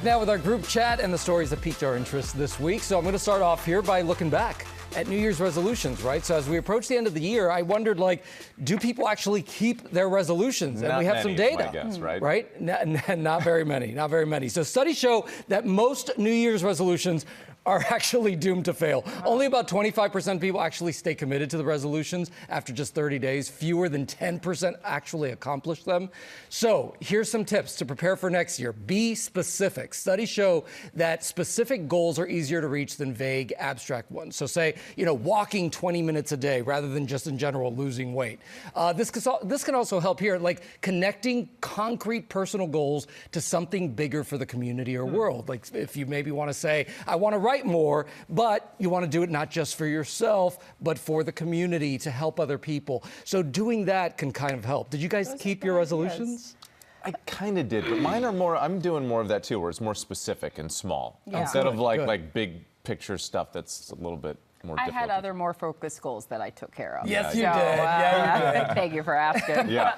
Now with our group chat and the stories that piqued our interest this week. So I'm going to start off here by looking back at New Year's resolutions, right? So as we approach the end of the year, I wondered, do people actually keep their resolutions? And we have some data, I guess, right? Right? Not very many, not very many. So studies show that most New Year's resolutions are actually doomed to fail. Only about 25% of people actually stay committed to the resolutions after just 30 days. Fewer than 10% actually accomplish them. So here's some tips to prepare for next year. Be specific. Studies show that specific goals are easier to reach than vague, abstract ones. So say, walking 20 minutes a day rather than just in general losing weight. This can also help here, connecting concrete personal goals to something bigger for the community or world. Like if you maybe want to say, I want to write more, but you want to do it not just for yourself, but for the community to help other people. So doing that can kind of help. Did you guys keep your resolutions? I kind of did, but mine are more, I'm doing more of that too, where it's more specific and small. Yeah. Instead of like big picture stuff that's a little bit more difficult. I had other more focused goals that I took care of. Yes, you did. Yeah, you did. Thank you for asking. Yeah.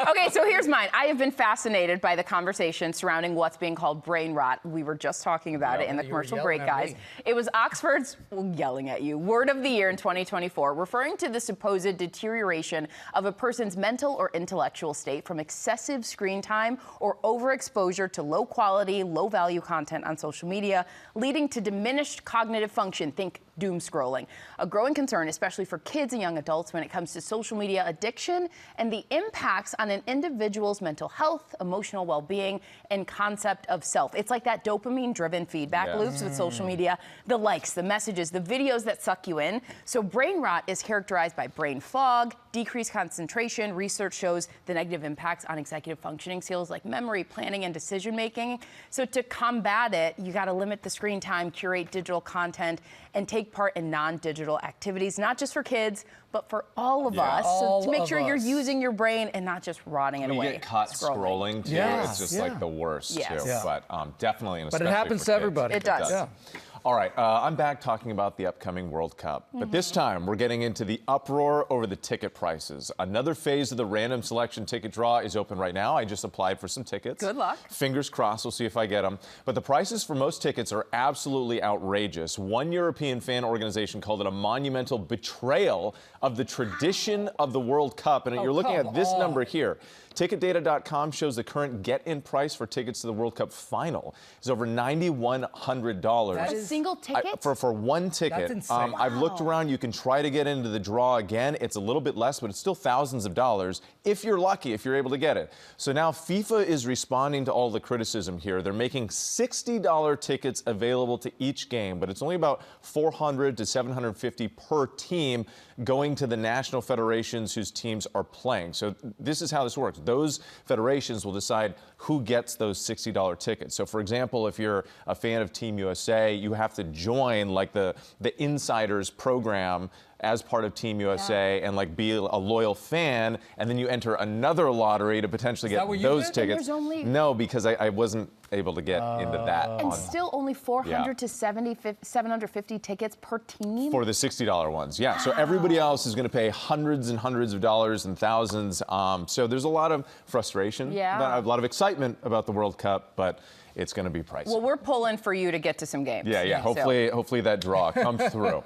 Okay, so here's mine. I have been fascinated by the conversation surrounding what's being called brain rot. We were just talking about it in the commercial break, guys. It was Oxford's, yelling at you, word of the year in 2024, referring to the supposed deterioration of a person's mental or intellectual state from excessive screen time or overexposure to low quality, low value content on social media, leading to diminished cognitive function. Think doom scrolling. A growing concern, especially for kids and young adults, when it comes to social media addiction and the impacts on an individual's mental health, emotional well-being, and concept of self. It's like that dopamine-driven feedback loops with social media, the likes, the messages, the videos that suck you in. So brain rot is characterized by brain fog, decreased concentration. Research shows the negative impacts on executive functioning skills like memory, planning, and decision-making. So to combat it, you got to limit the screen time, curate digital content, and take part in non-digital activities, not just for kids, but for all of us. So to make sure you're using your brain and not just rotting it away. You get caught scrolling too. It's just like the worst too. Yeah. But definitely, but it happens to everybody. It does. Yeah. All right, I'm back talking about the upcoming World Cup. But this time, we're getting into the uproar over the ticket prices. Another phase of the random selection ticket draw is open right now. I just applied for some tickets. Good luck. Fingers crossed, we'll see if I get them. But the prices for most tickets are absolutely outrageous. One European fan organization called it a monumental betrayal of the tradition of the World Cup. And you're looking at this number here. Ticketdata.com shows the current get-in price for tickets to the World Cup final is over $9,100. That is single ticket? For one ticket. That's insane. I've looked around. You can try to get into the draw again. It's a little bit less, but it's still thousands of dollars if you're lucky, if you're able to get it. So now FIFA is responding to all the criticism here. They're making $60 tickets available to each game, but it's only about $400 to $750 per team going to the national federations whose teams are playing. So this is how this works. Those federations will decide who gets those $60 tickets. So for example, if you're a fan of Team USA, you have to join the Insiders program as part of Team USA and be a loyal fan, and then you enter another lottery to potentially get those tickets. No, because I wasn't able to get into that. And still only 400 to 750 tickets per team? For the $60 ones, yeah. Wow. So everybody else is going to pay hundreds and hundreds of dollars and thousands. So there's a lot of frustration, a lot of excitement about the World Cup, but it's going to be pricey. Well, we're pulling for you to get to some games. Yeah. Hopefully that draw comes through.